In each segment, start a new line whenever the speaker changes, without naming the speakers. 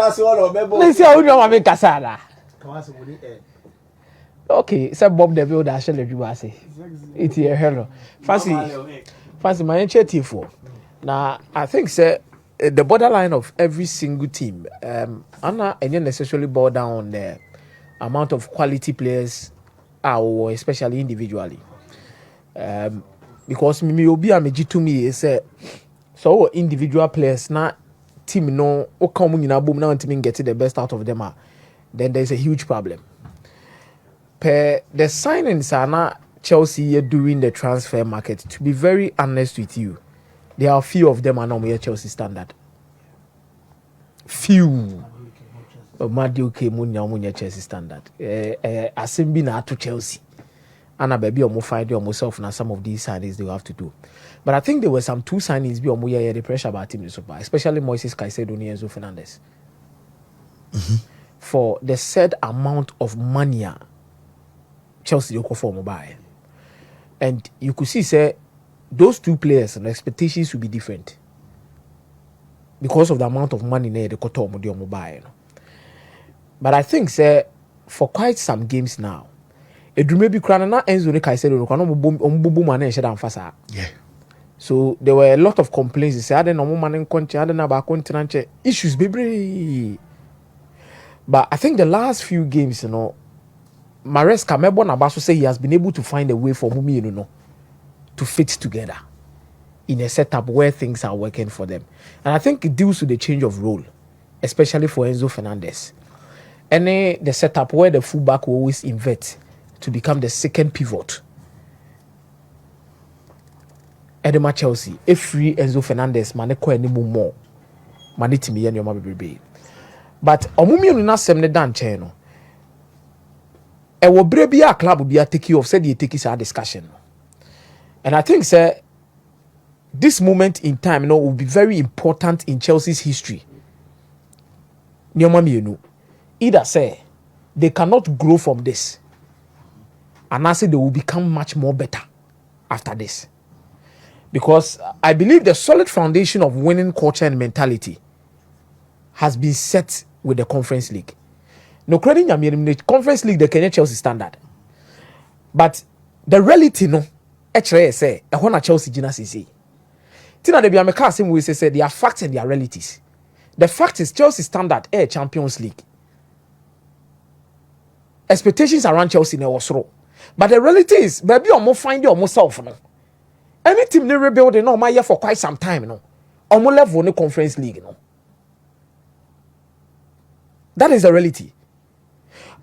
Let's see how you want to make Casada. Okay, so Bob the Builder, I shall let you say. It's here, hello. Fancy my initiative for. Now, I think, sir, the borderline of every single team, Anna, and necessarily boil down on the amount of quality players, or especially individually. Because me obi ameji to me say so individual players na team no o come nyina bom na team get the best out of them then there's a huge problem. Per the signings are not Chelsea during the transfer market, to be very honest with you, there are few of them are not mere Chelsea standard. Few. Maduke munya Chelsea standard. Asimbi na to Chelsea. And a baby or find yourself now some of these signings they will have to do. But I think there were some two signings be omuya the pressure about team so far, especially Moises Caicedo and Enzo Fernandez. For the said amount of money Chelsea you for mobile. And you could see say those two players and the expectations will be different. Because of the amount of money they got mobile. But I think say for quite some games now, Edrumebi Krana na Enzo ne Caicedo no ombubu man e sheda amfasa. Yeah. So there were a lot of complaints. They said no man in country, na ba continent issues bebre. But I think the last few games, you know, Maresca Mebo Nabaso say he has been able to find a way for Mumi, you know, to fit together in a setup where things are working for them. And I think it deals with the change of role, especially for Enzo Fernandez. And the setup where the fullback will always invert to become the second pivot. Edema Chelsea, if free Enzo Fernandez, maneko any more, manitimi and your mabbe. But omumi no na sem ne dan chen no. E wo bre bia club bia take you off said you take this discussion. And I think sir, this moment in time, you know, will be very important in Chelsea's history. Nyoma either say they cannot grow from this, and I say they will become much more better after this. Because I believe the solid foundation of winning culture and mentality has been set with the Conference League. No credit the Conference League, the Kenya Chelsea standard. But the reality, no, actually, say, I want Chelsea Gina CC. Tina de Biameka same way say there are facts and there are realities. The fact is Chelsea standard Champions League. Expectations around Chelsea now was low. But the reality is, maybe you must find your self. No? Any team they rebuild, no, my year for quite some time, no. Almost level the Conference League, no. That is the reality.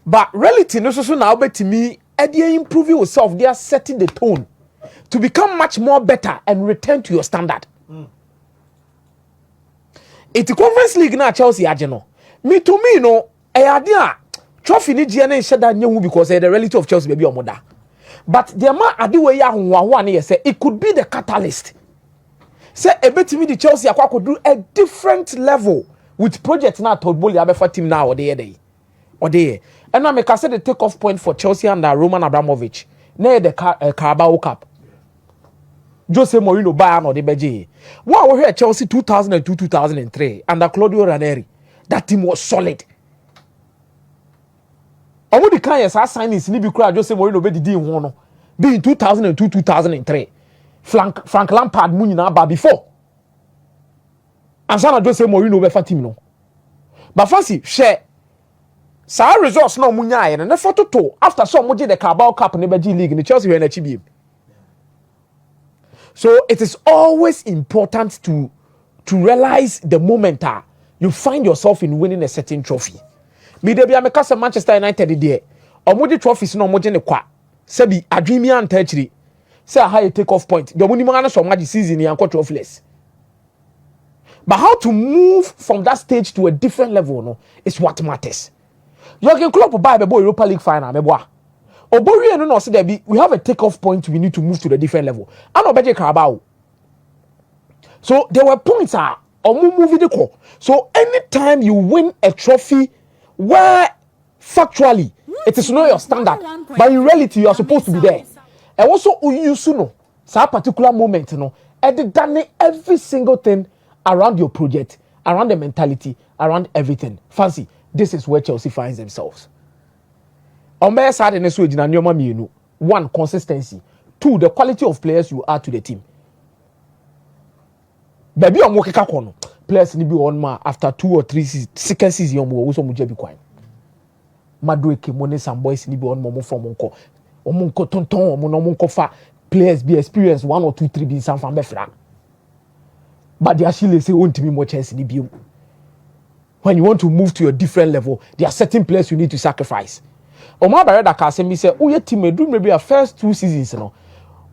But reality, no, so now, but to me, they improve yourself. They are setting the tone to become much more better and return to your standard. It's the Conference League now, Chelsea, no. Me to me, no, idea. Trophy ni GNA said that new because the reality of Chelsea maybe or mother. But the man adiwe ya one say it could be the catalyst. Say a bit me the Chelsea could do a different level with project now told Bully Abefa team now or day. And I make I say the takeoff point for Chelsea and Roman Abramovich near the Carabao Cup. Jose Mourinho Bayern or the Beji. What we here Chelsea 2002-2003 under Claudio Ranieri. That team was solid. I want the kind of signings ni bi kura Jose Mourinho be didi won no be in 2002-2003 Frank Lampard mu nyina ba before ansana Jose Mourinho be fa team no but fancy share sa results no mu nyae no na photo to after so mo je the Carabao Cup ne be league ni Chelsea we na chi biem. So it is always important to realize the moment you find yourself in winning a certain trophy. Me de bia me kasa Manchester United there. Omodi trophies no omoje ne kwa. Se bi adwimi anta achiri. Say a high take off point. The money man so match season yan kwa trophyless. But how to move from that stage to a different level no is what matters. Jurgen Klopp buy the Europa League final me boa. Obori no say there be we have a take off point we need to move to the different level. And obeje Carabao. So there were points movie the call. So anytime you win a trophy where factually it is not your standard, but in reality you are supposed to be there. And also you know, that particular moment, you know, and done every single thing around your project around the mentality, around everything. Fancy, this is where Chelsea finds themselves. On my side, one, consistency. Two, the quality of players you add to the team. Baby, I'm working on players need be on ma after 2 or 3 seasons, second season, you also much be quiet. Madueke money some boys need be on momo from Monko tonton, monko fa players be experienced 1 or 2, 3 be some from Befra. But they actually say won't be more chance in the when you want to move to a different level, there are certain players you need to sacrifice. Omar Barada Kasemi said, oh, your team may do maybe a first 2 seasons, you know.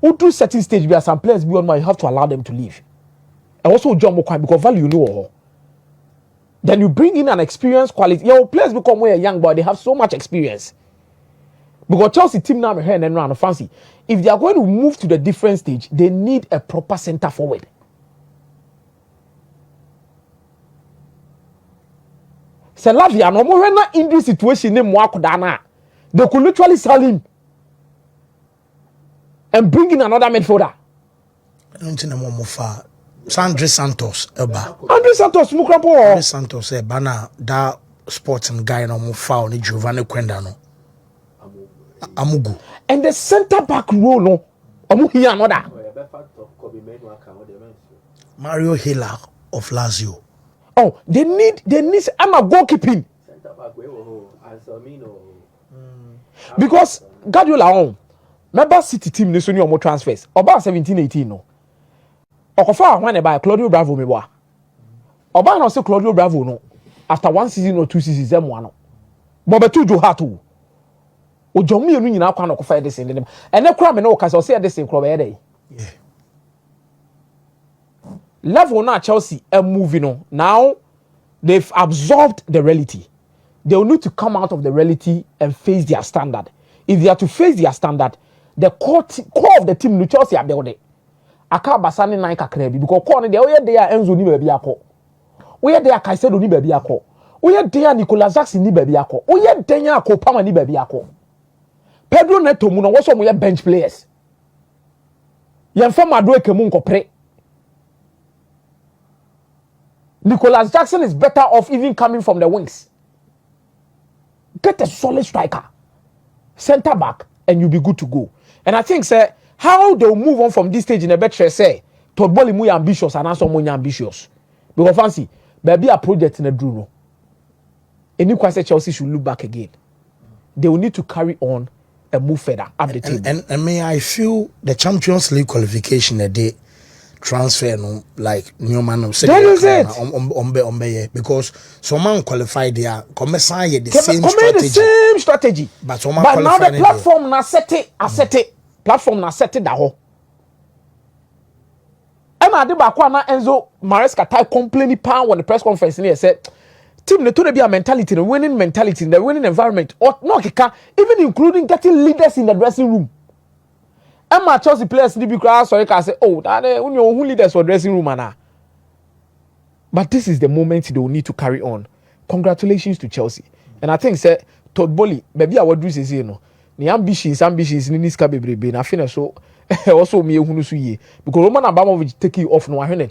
Who do certain stage where some players beyond my you have to allow them to leave. And also John Mokwan because value you know. Then you bring in an experienced quality. Your players become more young, but they have so much experience. Because Chelsea team now and then run fancy. If they are going to move to the different stage, they need a proper center forward. Say Lavia no more in this situation name Wakodana. They could literally sell him and bring in another midfielder.
Andre Santos eba.
Andre Santos mukrapo.
Andre Santos eba na that sporting guy no mo foul ni Giovanni Quenda no. Amugu.
And the center back role no. Omu here another.
Mario Hiller of Lazio.
Oh, they need I'm a goalkeeping. Center back because Guardiola on member City team they only more transfers. About 17-18 no. Okofa when by Claudio Bravo me boa. Oba no say Claudio Bravo no. After 1 season or 2 seasons them one no. But betu jo hatu. Ojo mi enu nyina kwa no kofa this in them. And na kura me no kasa say this in club e dey. Yeah. Level now Chelsea are moving on. Now they've absorbed the reality. They will need to come out of the reality and face their standard. If they are to face their standard, the core of the team, Chelsea are there. Aka basani na kakrebi because core they are there Enzo ni baby akọ. We are there Caicedo ni baby akọ. We are there Nicolas Jackson ni baby akọ. We are there Kopama ni baby akọ. Pedro Neto mu no wo so mo bench players. Yan fa Madueke mu nkopre. Nicolas Jackson is better off even coming from the wings. Get a solid striker, center back, and you'll be good to go. And I think, sir, how they'll move on from this stage in a better say, Todd Bowley muy ambitious and also muy ambitious. Because fancy, baby a project in a Bruno. And you can say Chelsea should look back again. They will need to carry on and move further up the table.
And may I feel the Champions League qualification a day. Transfer no like new man
that is it
because some man qualified there come sign the
same strategy
but
now the platform na set it platform na set it da ho and ade ba kwa na Enzo Maresca tai complaining pan when the press conference he said team ne to be a mentality the winning mentality the winning environment or no kika even including getting leaders in the dressing room. Emma Chelsea players need to be cry sorry can say oh that who leaders for dressing room ana. But this is the moment they will need to carry on. Congratulations to Chelsea. And I think say Todd Bowley maybe I would do say you know the ambitions ni niska bebrebe na finish so also me ehunu so ye because Roman Abramovich take you off no ahwe na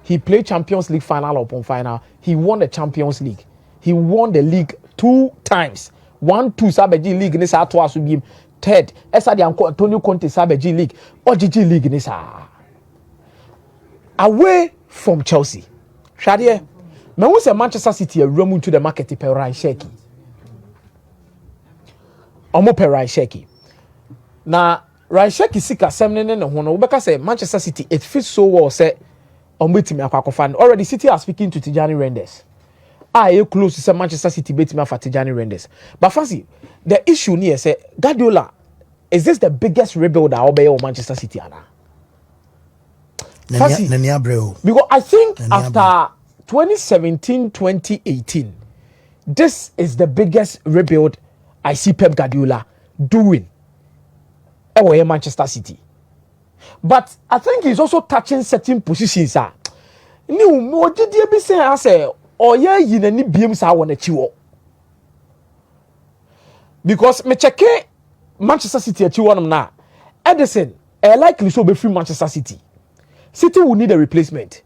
he played Champions League final upon final. He won the Champions League. He won the league 2 times. 1-2 Sabeji League ni sa to aso biem. Third, esa de Antonio Conte Sabeji League or GG League ni sa. Away from Chelsea. Shadie, me who say Manchester City run into the market pe Ryan Sheki. Omo pe Ryan Sheki. Na Ryan Sheki sika semne ne ho no we say Manchester City it fits so well say omo betimi akwakofa. Already City are speaking to Tijani Reinders. You close to say Manchester City betimi for Tijani Reinders. But fancy the issue here say Guardiola is this the biggest rebuild that obey or Manchester City ana? Because I think after 2017-2018 this is the biggest rebuild I see Pep Guardiola doing at Manchester City. But I think he's also touching certain positions new mo did be say or yeah ni biem sa won achiwo. Because me check Manchester City achiwo nam na Edison likely so be free Manchester City. City will need a replacement.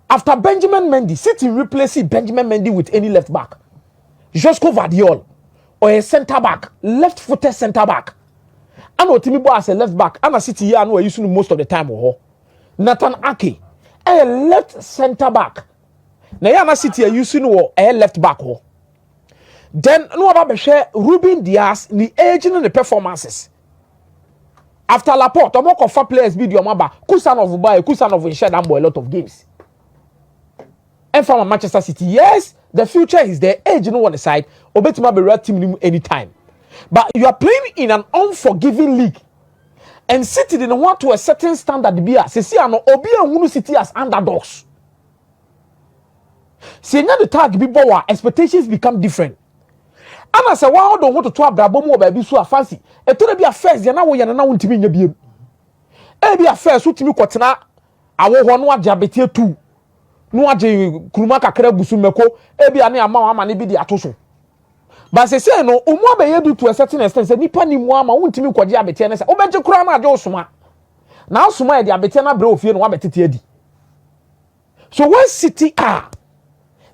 After Benjamin Mendy, City replace Benjamin Mendy with any left back. Josko Vardiol or a centre back, left-footed centre back. And Otimibo as a left back, and a City here and we're using most of the time. Nathan Ake, a left centre back. Now Yana City are using a left back. Then no about share Ruben Diaz the aging and the performances. After Laporte, Omo confer players video maba Kusanov buy Kusanov share that boy a lot of games. And from Manchester City, yes, the future is there. Age no on the side. Obetima be red team anytime. But you are playing in an unforgiving league. And City didn't want to a certain standard be as. See, I know Obi and Wunu City as underdogs. See, now the tag be bowa, expectations become different. And I say, wow, don't want to talk about Bomo baby so fancy. It will be a first, you know, you know, want to be in your beam. It be a first, who to me, Quatina, I will want to diabetes too. No aje kuruma kakra busu meko e bia na ama ama ne bi di atoso ba se say no omo abeyedu to a certain extent say nipa ni mu ama wontimi kwaje abete ne say obeje kura na aje osoma na osoma e di abete na bre ofie no wabetete adi. So when City are,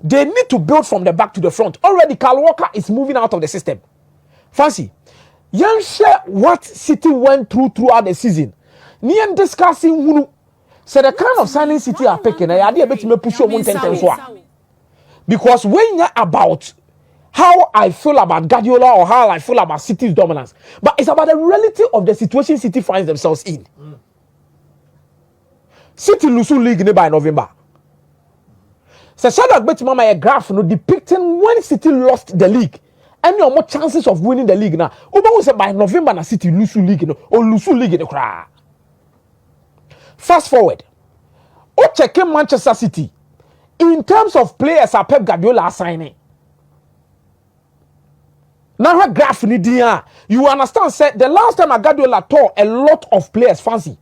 they need to build from the back to the front. Already Kyle Walker is moving out of the system. Fancy yan share what City went throughout the season. Ni discussing wunu. So the kind of signing City are picking, I idea bet me push on 10 because when you're about how I feel about Guardiola or how I feel about City's dominance, but it's about the reality of the situation City finds themselves in. City lose league by November. So Shadrach bet mama a graph no depicting when City lost the league. Any more chances of winning the league now. Oba say by November na City lose league no or lose league no cry. Fast forward, checking Manchester City in terms of players are Pep Guardiola signing. Now her graph you understand said the last time Guardiola tore a lot of players fancy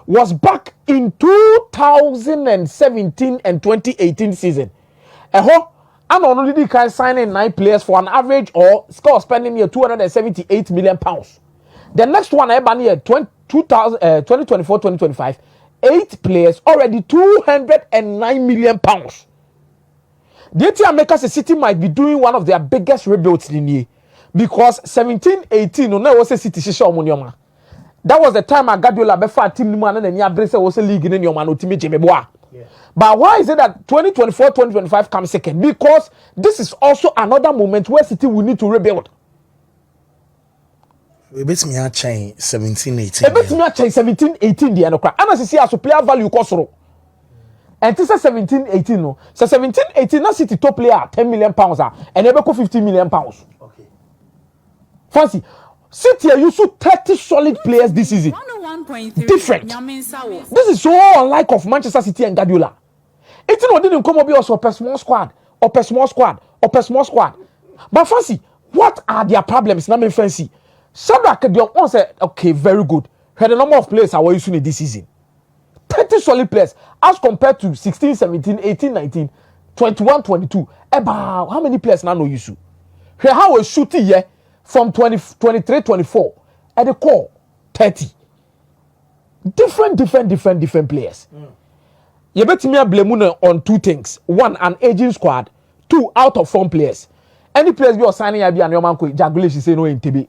was back in 2017 and 2018 season. I'm only kind signing 9 players for an average or score spending near 278 million pounds. The next one I ban here 2024-2025. 8 players already 209 million pounds. The Manchester City might be doing one of their biggest rebuilds in the year because 17-18 no was a City shisha. That was the time Guardiola before team man and Yabrese was a league in your man ultimate Jemeboa. But why is it that 2024-2025 comes second? Because this is also another moment where City will need to rebuild.
We bet me a chain 17-18.
We bet me a chain 17-18 the ano crack. And as you see, as player value kosoro. And this is 17-18 no. So 17-18 na City top player 10 million pounds and Ebeko 50 million pounds. Okay. Fancy. City are used to 30 solid players this season. Different. This is so unlike of Manchester City and Guardiola. It didn't come up also a small squad or a small squad or a small squad. But fancy, what are their problems? Now me fancy. Shadrach Dion said, okay, very good. Had a number of players I was using this season. 30 solid players as compared to 16, 17, 18, 19, 21, 22. About how many players now know you shoot? Here how we shooting here from 23, 24 at the core 30. Different players. You bet me a blame on 2 things. 1, an aging squad. 2, out of form players. Any players you are signing I be an your man ko Jagulish say no in TB.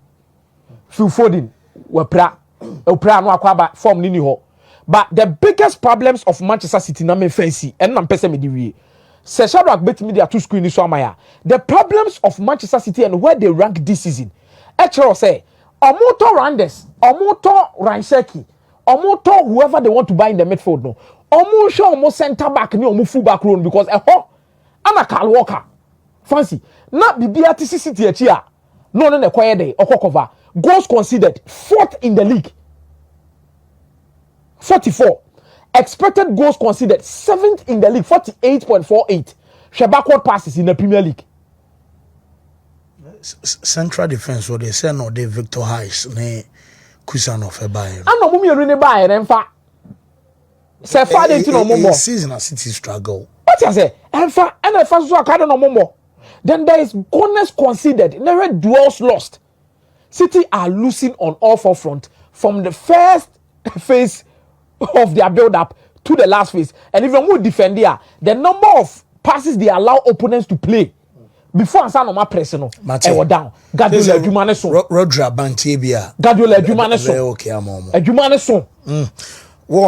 Phil Foden, Opra no akwaba form nini ho. But the biggest problems of Manchester City na me fancy and na pese me di say Shadrach bet me their 2 screen so amaya. The problems of Manchester City and where they rank this season. Actually say Omoto Randes, Omoto Ranseki, Omoto whoever they want to buy in the midfield no. Omo show omo center back ni omo full back row because ana Kyle Walker. Fancy. Na bibia City achia. No na quiet day cover. Goals conceded 4th in the league. 44. Expected goals conceded 7th in the league. 48.48. Share backward passes in the Premier League.
Central defense, what they say no, they Victor Hayes, ne Kusanov ebaye.
Ano mumi rene baye remfa. Se fa dey no momo.
Season a City struggle.
What you say? Emfa so akade no momo. Then there is goals conceded. Never duels lost. City are losing on all 4 fronts from the first phase of their build-up to the last phase. And even more defend there, the number of passes they allow opponents to play before and no personal. I was down. Guardiola Jumane so.
Rodra Bantibia.
Guardiola Jumane so.
Okay, I'm on.
Jumane so.
Wo